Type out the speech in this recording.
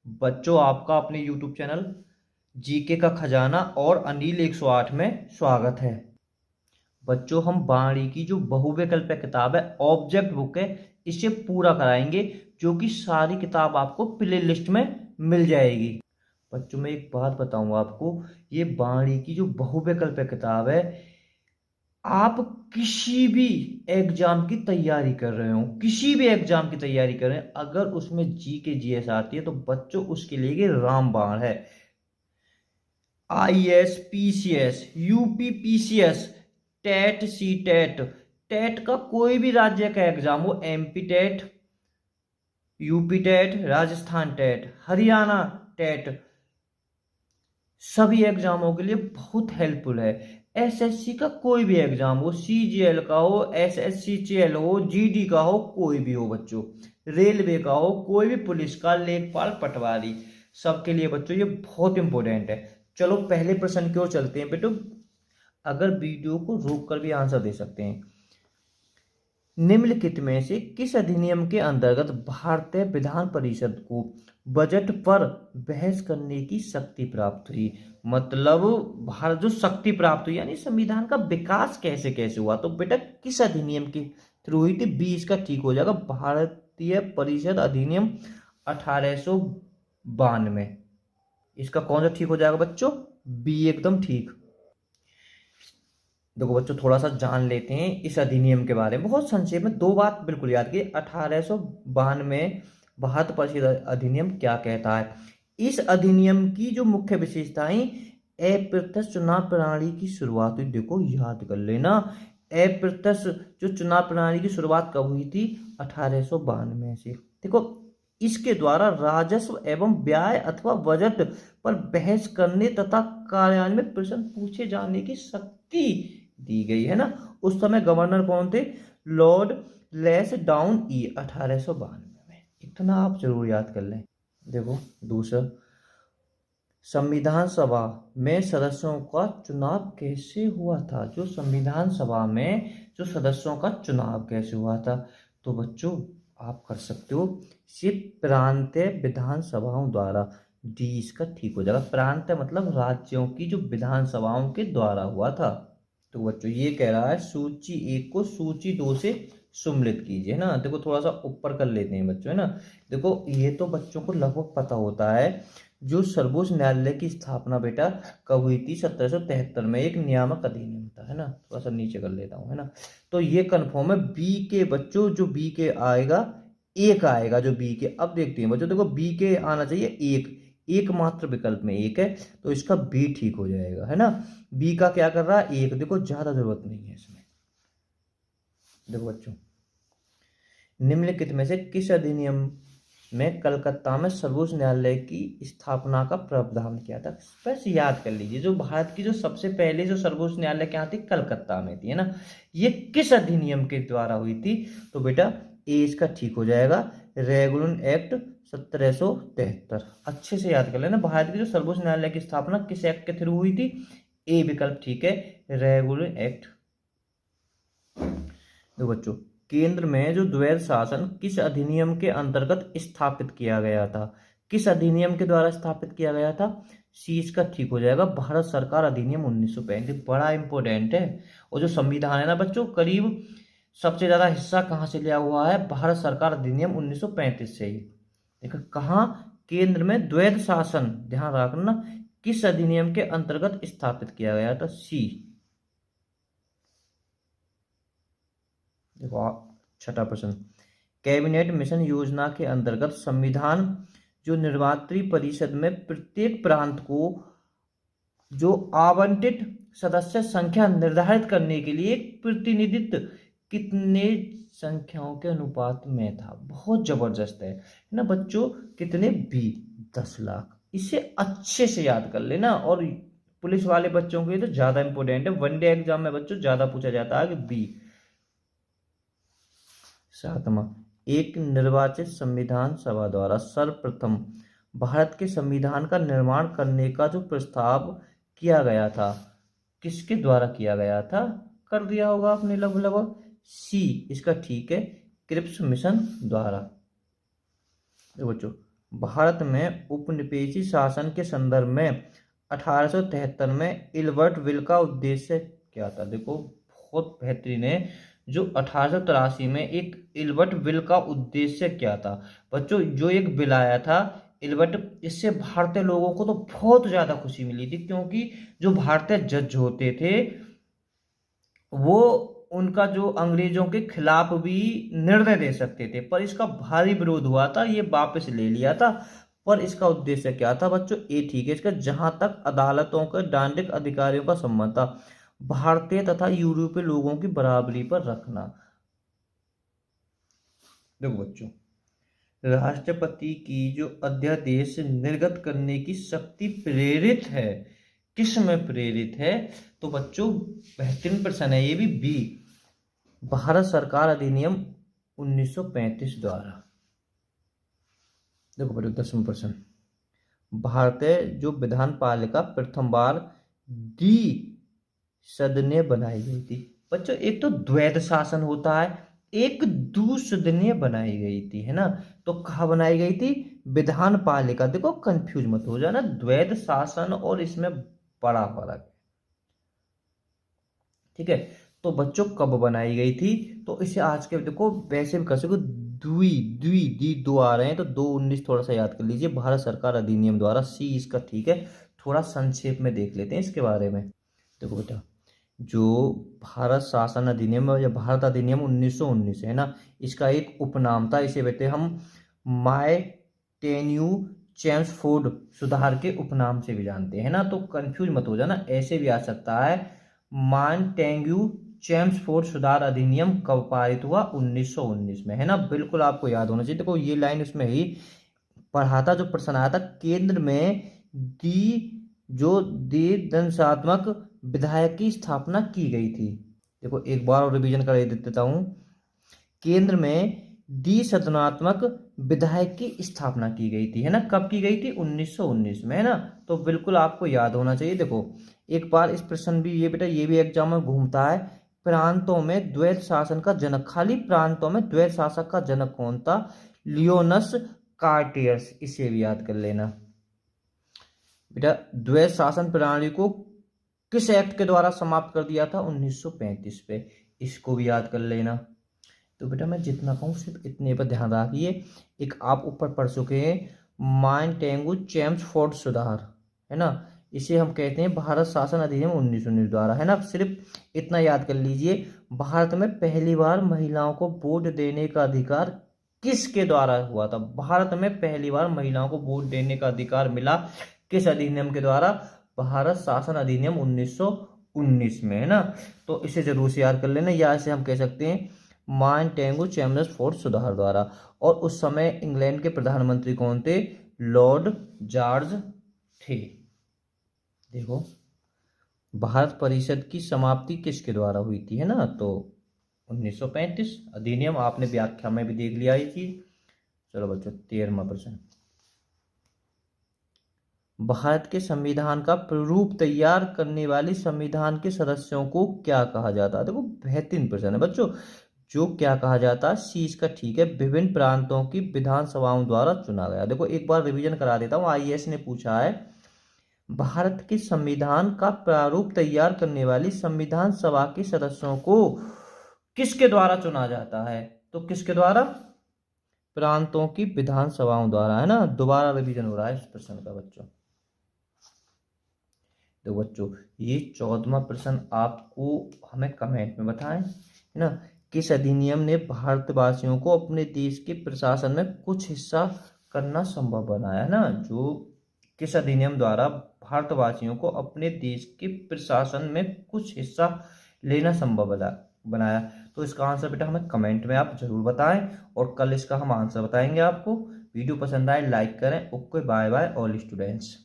बच्चों, आपका अपने YouTube चैनल जीके का खजाना और अनिल 108 में स्वागत है। बच्चों, हम बाणी की जो बहुविकल्पीय किताब है, ऑब्जेक्ट बुक है, इसे पूरा कराएंगे, जो कि सारी किताब आपको प्ले लिस्ट में मिल जाएगी। बच्चों, मैं एक बात बताऊंगा आपको, ये बाणी की जो बहुविकल्पीय किताब है, आप किसी भी एग्जाम की तैयारी कर रहे हो, किसी भी एग्जाम की तैयारी कर रहे हैं, अगर उसमें जी के जीएस आती है तो बच्चों उसके लिए ये रामबाण है। IAS, PCS, UP PCS, TET, C TET, TET का कोई भी राज्य का एग्जाम हो, MP TET, UP TET, Rajasthan TET, Haryana TET, सभी एग्जामों के लिए बहुत हेल्पफुल है। एसएससी का कोई भी एग्जाम हो, सीजीएल का हो, एसएससीजीएल हो, जीडी का हो, कोई भी हो बच्चों, रेलवे का हो, कोई भी पुलिस का, लेखपाल, पटवारी, सबके लिए बच्चों ये बहुत इंपॉर्टेंट है। चलो पहले प्रश्न की ओर चलते हैं बेटो। अगर वीडियो को रोक कर भी आंसर दे सकते हैं। निम्नलिखित में से किस अधिनियम के अंतर्गत भारतीय विधान परिषद को बजट पर बहस करने की शक्ति प्राप्त हुई? मतलब भारत जो शक्ति प्राप्त हुई, यानी संविधान का विकास कैसे कैसे हुआ, तो बेटा किस अधिनियम के थ्रू हुई थी? बी इसका ठीक हो जाएगा, भारतीय परिषद अधिनियम 1892। इसका कौन सा ठीक हो जाएगा बच्चों? बी एकदम ठीक। देखो बच्चों, थोड़ा सा जान लेते हैं इस अधिनियम के बारे में, बहुत संक्षेप में। दो बात बिल्कुल याद की, 1892 भारत परिषद अधिनियम क्या कहता है। इस अधिनियम की जो मुख्य विशेषताएं, अप्रत्यक्ष चुनाव प्रणाली की शुरुआत हुई। देखो याद कर लेना, अप्रत्यक्ष जो चुनाव प्रणाली की शुरुआत कब हुई थी? 1892 से। देखो, इसके द्वारा राजस्व एवं व्यय अथवा बजट पर बहस करने तथा कार्यान्वयन प्रश्न पूछे जाने की शक्ति दी गई है ना। उस समय गवर्नर कौन थे? लॉर्ड लैंसडाउन ई, 1892 में। इतना आप जरूर याद कर लें। देखो दूसरा, संविधान सभा में सदस्यों का चुनाव कैसे हुआ था? जो संविधान सभा में जो सदस्यों का चुनाव कैसे हुआ था, तो बच्चों आप कर सकते हो, सिर्फ प्रांतीय विधानसभाओं द्वारा। डी इसका ठीक हो जाएगा। प्रांतीय मतलब राज्यों की जो विधानसभाओं के द्वारा हुआ था। तो बच्चों ये कह रहा है सूची 1 को सूची 2 से सम्मिलित कीजिए ना। देखो थोड़ा सा ऊपर कर लेते हैं बच्चों, है ना। देखो ये तो बच्चों को लगभग पता होता है। जो सर्वोच्च न्यायालय की स्थापना बेटा कब हुई थी? 1773 में। एक नियामक अधिनियम था, है ना। थोड़ा सा नीचे कर लेता हूँ, है ना। तो ये कन्फर्म है। बी के बच्चों, जो बी के आएगा, एक आएगा जो बी के। अब देखते हैं बच्चों, देखो बी के आना चाहिए एक, एकमात्र विकल्प में एक है, तो इसका बी ठीक हो जाएगा, है ना। बी का क्या कर रहा है? एक। देखो ज्यादा जरूरत नहीं है इसमें। देखो बच्चों, निम्नलिखित में से किस अधिनियम में कलकत्ता में सर्वोच्च न्यायालय की स्थापना का प्रावधान किया था? बस याद कर लीजिए, जो भारत की जो सबसे पहले जो सर्वोच्च न्यायालय क्या थी? कलकत्ता में थी, है ना। ये किस अधिनियम के द्वारा हुई थी? तो बेटा ए इसका ठीक हो जाएगा, रेगुलेशन एक्ट 1773। अच्छे से याद कर लेना, भारत की जो सर्वोच्च न्यायालय की स्थापना किस एक्ट के थ्रू हुई थी? ए विकल्प ठीक है, रेगुलेशन एक्ट। तो बच्चों, केंद्र में जो द्वैध शासन किस अधिनियम के अंतर्गत स्थापित किया गया था? किस अधिनियम के द्वारा स्थापित किया गया था? सी इसका ठीक हो जाएगा, भारत सरकार अधिनियम 1935। बड़ा इंपॉर्टेंट है। और जो संविधान है ना बच्चों, करीब सबसे ज्यादा हिस्सा कहाँ से लिया हुआ है? भारत सरकार अधिनियम 1935 से ही। देखो कहाँ? केंद्र में द्वैध शासन, ध्यान रखना, किस अधिनियम के अंतर्गत स्थापित किया गया था? सी। देखो छठा प्रश्न, कैबिनेट मिशन योजना के अंतर्गत संविधान जो निर्वात्री परिषद में प्रत्येक प्रांत को जो आवंटित सदस्य संख्या निर्धारित करने के लिए एक प्रतिनिधित्व कितने संख्याओं के अनुपात में था? बहुत जबरदस्त है ना बच्चों। कितने? बी, 10 लाख। इसे अच्छे से याद कर लेना। और पुलिस वाले बच्चों के लिए तो ज्यादा इंपॉर्टेंट है, वनडे एग्जाम में बच्चों ज्यादा पूछा जाता है कि बी। सातवां, एक निर्वाचित संविधान सभा द्वारा सर्वप्रथम भारत के संविधान का निर्माण करने का जो प्रस्ताव किया गया था, किसके द्वारा किया गया था? कर दिया होगा आपने लगभग। सी इसका ठीक है, क्रिप्स मिशन द्वारा। देखो बच्चों, भारत में उपनिवेशी शासन के संदर्भ में 1873 में इल्बर्ट विल का उद्देश्य क्या था? देखो बहुत बेहतरीन है। जो 1883 में एक इल्बर्ट विल का उद्देश्य क्या था बच्चों? जो एक बिल आया था इल्बर्ट, इससे भारतीय लोगों को तो बहुत ज्यादा खुशी मिली थी, क्योंकि जो भारतीय जज होते थे वो उनका जो अंग्रेजों के खिलाफ भी निर्णय दे सकते थे, पर इसका भारी विरोध हुआ था, ये वापस ले लिया था। पर इसका उद्देश्य क्या था बच्चों? ये ठीक है इसका। जहां तक अदालतों के दंडिक अधिकारियों का संबंध था, भारतीय तथा यूरोपीय लोगों की बराबरी पर रखना। देखो बच्चों, राष्ट्रपति की जो अध्यादेश निर्गत करने की शक्ति प्रेरित है, किस में प्रेरित है? तो बच्चों बेहतरीन प्रश्न है ये भी, बी, भारत सरकार अधिनियम 1935 द्वारा। देखो बच्चों 10वां प्रश्न, भारतीय जो विधान पालिका प्रथम बार द्विसदनीय बनाई गई थी। बच्चों एक तो द्वैध शासन होता है, एक दुसदनीय बनाई गई थी, है ना? तो कहाँ बनाई गई थी? विधान पालिका। देखो कंफ्यूज मत हो जाना, द्वैध शासन और इसमें बड़ा फर्क है, ठीक है? तो बच्चों कब बनाई गई थी? तो इसे आज के देखो वैसे भी कर सको, द्वि द्वि दी दो आ रहे हैं तो 219 थोड़ा सा याद कर लीजिए, भारत सरकार अधिनियम द्वारा, सी इसका ठीक है। थोड़ा संक्षेप में देख लेते हैं इसके बारे में। देखो बेटा, जो भारत शासन अधिनियम या भारत अधिनियम 1919 है ना, इसका एक उपनाम था, इसे बेटे हम माय टेन्यू चेम्सफोर्ड सुधार के उपनाम से भी जानते हैं ना। तो कंफ्यूज मत हो जाना, ऐसे भी आ सकता है। मॉन्टेग्यू चेम्सफोर्ड सुधार अधिनियम कब पारित हुआ? 1919 में, है ना? बिल्कुल आपको याद होना चाहिए। देखो ये लाइन उसमें ही पढ़ा था, जो प्रश्न आया था, केंद्र में द्विदंशात्मक विधायक की स्थापना की गई थी। देखो एक बार और रिवीजन कर देता हूं, केंद्र में द्विसदनात्मक विधायक की स्थापना की गई थी, है ना? कब की गई थी? 1919 में, है ना? तो बिल्कुल आपको याद होना चाहिए। देखो एक बार इस प्रश्न भी ये बेटा ये भी एग्जाम में घूमता है, प्रांतों में द्वैत शासन का जनक, खाली प्रांतों में द्वैत शासक का जनक कौन था? लियोनस कार्टियर्स, इसे भी याद कर लेना बेटा। द्वैत शासन प्रणाली को किस एक्ट के द्वारा समाप्त कर दिया था? 1935 पे, इसको भी याद कर लेना। तो बेटा मैं जितना कहूँ सिर्फ इतने पर ध्यान रखिए। एक आप ऊपर पढ़ चुके हैं, मॉन्टेग्यू चेम्सफोर्ड सुधार, है ना? इसे हम कहते हैं भारत शासन अधिनियम 1919 द्वारा, है ना? सिर्फ इतना याद कर लीजिए, भारत में पहली बार महिलाओं को वोट देने का अधिकार किसके द्वारा हुआ था? भारत में पहली बार महिलाओं को वोट देने का अधिकार मिला किस अधिनियम के द्वारा? भारत शासन अधिनियम 1919 में, है ना? तो इसे जरूर से याद कर लेना, या इसे हम कह सकते हैं मॉन्टेग्यू चेम्सफोर्ड सुधार द्वारा। और उस समय इंग्लैंड के प्रधानमंत्री कौन थे? लॉर्ड जॉर्ज थे। देखो भारत परिषद की समाप्ति किसके द्वारा हुई थी, है ना? तो 1935 अधिनियम, आपने व्याख्या में भी देख लिया ये चीज। चलो बच्चों 13वां प्रश्न, भारत के संविधान का प्रारूप तैयार करने वाली संविधान के सदस्यों को क्या कहा जाता है? देखो बेहतरीन प्रश्न है बच्चों, जो क्या कहा जाता है, सी इसका ठीक है, विभिन्न प्रांतों की विधानसभाओं द्वारा चुना गया। देखो एक बार रिवीजन करा देता हूँ, आईएएस ने पूछा है, भारत के संविधान का प्रारूप तैयार करने वाली संविधान सभा के सदस्यों को किसके द्वारा चुना जाता है? तो किसके द्वारा? प्रांतों की विधानसभाओं द्वारा, है ना? दोबारा रिवीजन हो रहा है इस प्रश्न का बच्चों। तो बच्चों ये 14वां प्रश्न आपको हमें कमेंट में बताएं, है ना? किस अधिनियम ने भारतवासियों को अपने देश के प्रशासन में कुछ हिस्सा करना संभव बनाया, है ना? जो किस अधिनियम द्वारा भारतवासियों को अपने देश के प्रशासन में कुछ हिस्सा लेना संभव बनाया? तो इसका आंसर बेटा हमें कमेंट में आप जरूर बताएं, और कल इसका हम आंसर बताएंगे आपको। वीडियो पसंद आए लाइक करें। Okay bye bye all students.